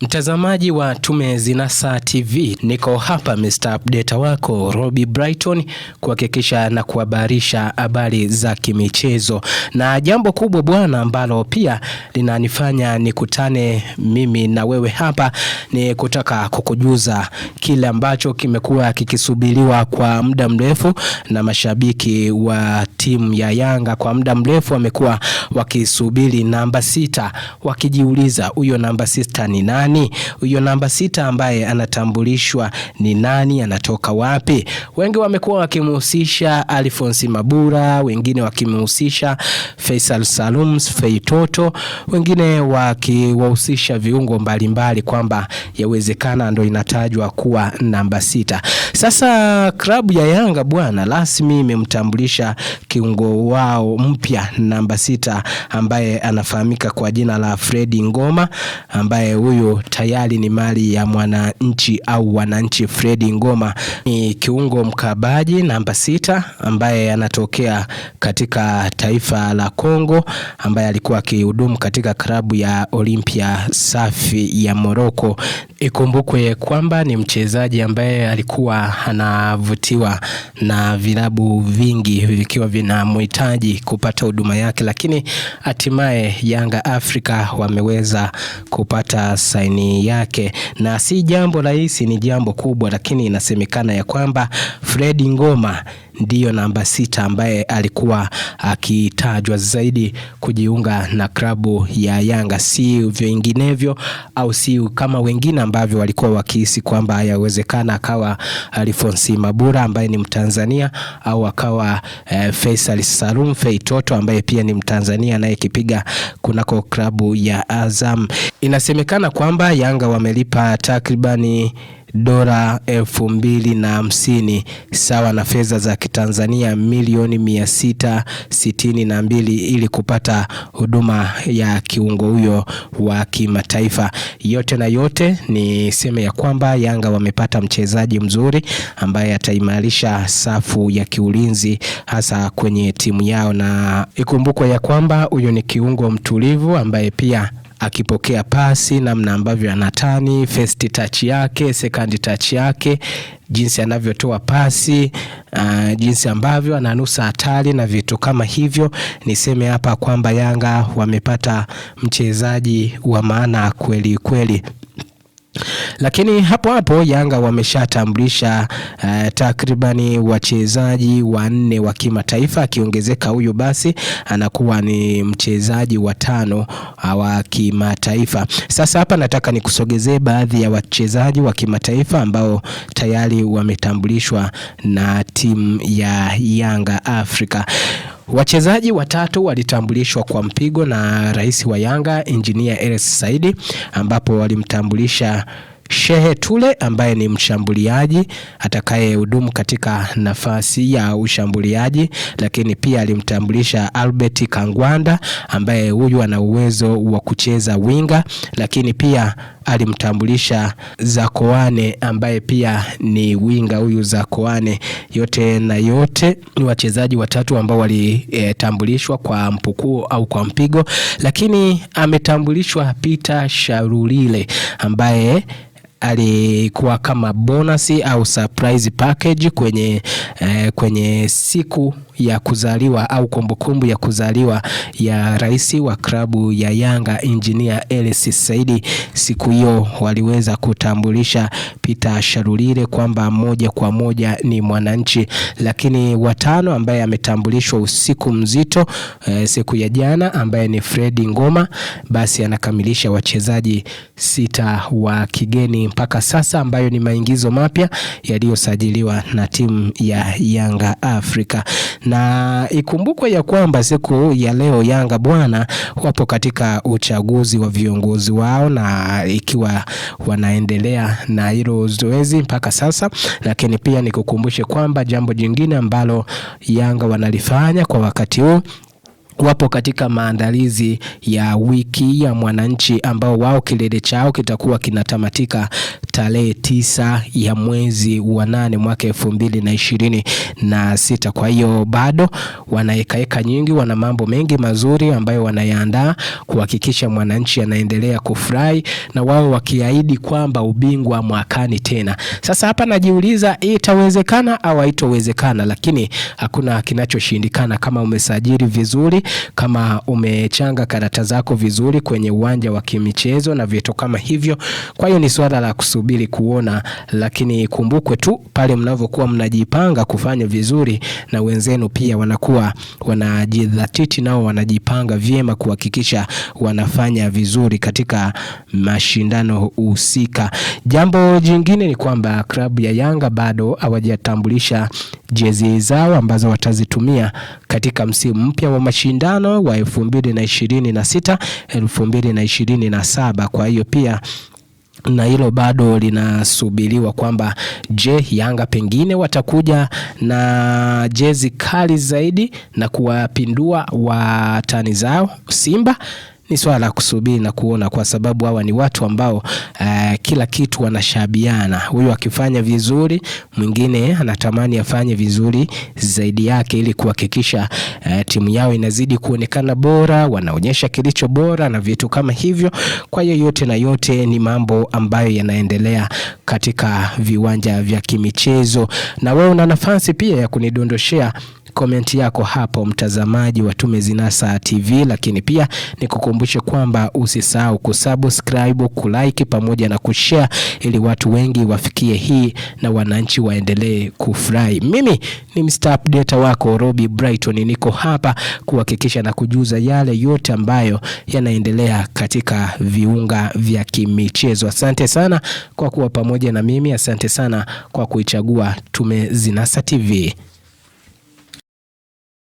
Mtazamaji wa Tume Zinasa TV, niko hapa Mr. Update wako Robbie Brighton kuhakikisha na kuhabarisha habari za kimichezo. Na jambo kubwa bwana ambalo pia linanifanya nikutane mimi na wewe hapa ni kutaka kukujuza kile ambacho kimekuwa kikisubiriwa kwa muda mrefu na mashabiki wa timu ya Yanga. Kwa muda mrefu wamekuwa wakisubiri namba 6 wakijiuliza huyo namba 6 ni nani? Huyo namba 6 ambaye anatambulishwa ni nani, anatoka wapi? Wengi wamekuwa wakimhusisha Alphonse Mabura, wengine wakimhusisha Faisal Salum, Feitoto, wengine wakiwahusisha viungo mbalimbali kwamba yawezekana ndio inatajwa kuwa namba 6. Sasa klabu ya Yanga bwana rasmi imemtambulisha kiungo wao mpya namba 6 ambaye anafahamika kwa jina la Fredi Ngoma, ambaye huyo tayari ni mali ya mwananchi au wananchi. Fredi Ngoma ni kiungo mkabaji namba 6 ambaye anatokea katika taifa la Kongo, ambaye alikuwa akihudumu katika klabu ya Olympia Safi ya Morocco. Ikumbukwe kwamba ni mchezaji ambaye alikuwa anavutiwa na vilabu vingi vikiwa vinamhitaji kupata huduma yake, lakini hatimaye Yanga Afrika wameweza kupata saini yake, na si jambo rahisi, ni jambo kubwa, lakini inasemekana ya kwamba Fredi Ngoma ndiyo namba 6 ambaye alikuwa akitajwa zaidi kujiunga na klabu ya Yanga, si vinginevyo au si kama wengine ambavyo walikuwa wakihisi kwamba yawezekana akawa Alphonse Mabura ambaye ni Mtanzania, au akawa Faisal Salum Feitoto ambaye pia ni Mtanzania naye kipiga kunako klabu ya Azam. Inasemekana kwamba Yanga wamelipa takribani dola 2,050 sawa na fedha za kitanzania milioni 662 ili kupata huduma ya kiungo huyo wa kimataifa. Yote na yote ni sema ya kwamba Yanga wamepata mchezaji mzuri ambaye ataimarisha safu ya kiulinzi hasa kwenye timu yao, na ikumbukwe ya kwamba huyo ni kiungo mtulivu ambaye pia akipokea pasi namna ambavyo anatani, first touch yake, second touch yake, jinsi anavyotoa pasi, jinsi ambavyo ananusa hatari na vitu kama hivyo, niseme hapa kwamba Yanga wamepata mchezaji wa maana kweli kweli. Lakini hapo Yanga wameshatambulisha takribani wachezaji 4 wa kimataifa, akiongezeka huyo basi anakuwa ni mchezaji wa 5 wa kimataifa. Sasa hapa nataka nikusogezee baadhi ya wachezaji wa kimataifa ambao tayari wametambulishwa na timu ya Yanga Afrika. Wachezaji 3 walitambulishwa kwa mpigo na rais wa Yanga Engineer Hersi Said, ambapo walimtambulisha Shehe Tule ambaye ni mshambuliaji atakaye hudumu katika nafasi ya ushambuliaji, lakini pia alimtambulisha Albert Kangwanda ambaye huyu ana uwezo wa kucheza winga, lakini pia alimtambulisha Zakoane ambaye pia ni winga huyu Zakoane. Yote na yote ni wachezaji 3 ambao walitambulishwa kwa mpukuo au kwa mpigo, lakini ametambulishwa Peter Sharulile ambaye alikuwa kama bonus au surprise package kwenye siku ya kuzaliwa au kumbukumbu ya kuzaliwa ya rais wa klabu ya Yanga Engineer Hersi Said. Siku hiyo waliweza kutambulisha Peter Sharulile kwamba moja kwa moja ni mwananchi, lakini watano ambaye ametambulishwa usiku mzito siku ya jana ambaye ni Fredi Ngoma, basi anakamilisha wachezaji 6 wa kigeni mpaka sasa, ambayo ni maingizo mapya yaliyosajiliwa na timu ya Yanga Afrika. Na ikumbukwe ya kwamba siku ya leo Yanga bwana wapo katika uchaguzi wa viongozi wao, na ikiwa wanaendelea na hilo zoezi mpaka sasa. Lakini pia nikukumbushe kwamba jambo jingine ambalo Yanga wanalifanya kwa wakati huu wapo katika maandalizi ya wiki ya mwananchi ambao wao kilele chao kitakuwa kinatamatika tarehe 9 ya mwezi wa 8 mwaka 2026. Kwa hiyo bado wanaekaeka nyingi, wana mambo mengi mazuri ambayo wanayaandaa kuhakikisha mwananchi anaendelea kufurahi, na wao wakiahidi kwamba ubingwa mwakani tena. Sasa hapa najiuliza itawezekana au haitowezekana, lakini hakuna kinachoshindikana kama umesajili vizuri, kama umechanga karata zako vizuri kwenye uwanja wa kimichezo na vitu kama hivyo. Kwa hiyo ni swala la kusubiri kuona, lakini kumbukwe tu pale mnavyokuwa mnajipanga kufanya vizuri, na wenzenu pia wanakuwa wanajidhatiti nao wanajipanga vyema kuhakikisha wanafanya vizuri katika mashindano husika. Jambo jingine ni kwamba klabu ya Yanga bado hawajatambulisha jezi zao ambazo watazitumia katika msimu mpya wa mashindano wa 2026 2027. Kwa hiyo pia na hilo bado linasubiriwa kwamba je, Yanga pengine watakuja na jezi kali zaidi na kuwapindua watani zao Simba? Ni swala la kusubiri na kuona, kwa sababu hawa ni watu ambao kila kitu wanashabiana. Huyu akifanya vizuri, mwingine anatamani afanye vizuri zaidi yake ili kuhakikisha timu yao inazidi kuonekana bora, wanaonyesha kilicho bora na vitu kama hivyo. Kwa hiyo yote na yote ni mambo ambayo yanaendelea katika viwanja vya kimichezo, na wewe una nafasi pia ya kunidondoshea komenti yako hapo, mtazamaji wa Tume Zinasa TV. Lakini pia nikukumbushe kwamba usisahau kusubscribe, kulike pamoja na kushare ili watu wengi wafikie hii na wananchi waendelee kufurahi. Mimi ni Mr. Update wako Robbie Brighton, niko hapa kuhakikisha na kujuza yale yote ambayo yanaendelea katika viunga vya kimichezo. Asante sana kwa kuwa pamoja na mimi, asante sana kwa kuichagua Tume Zinasa TV.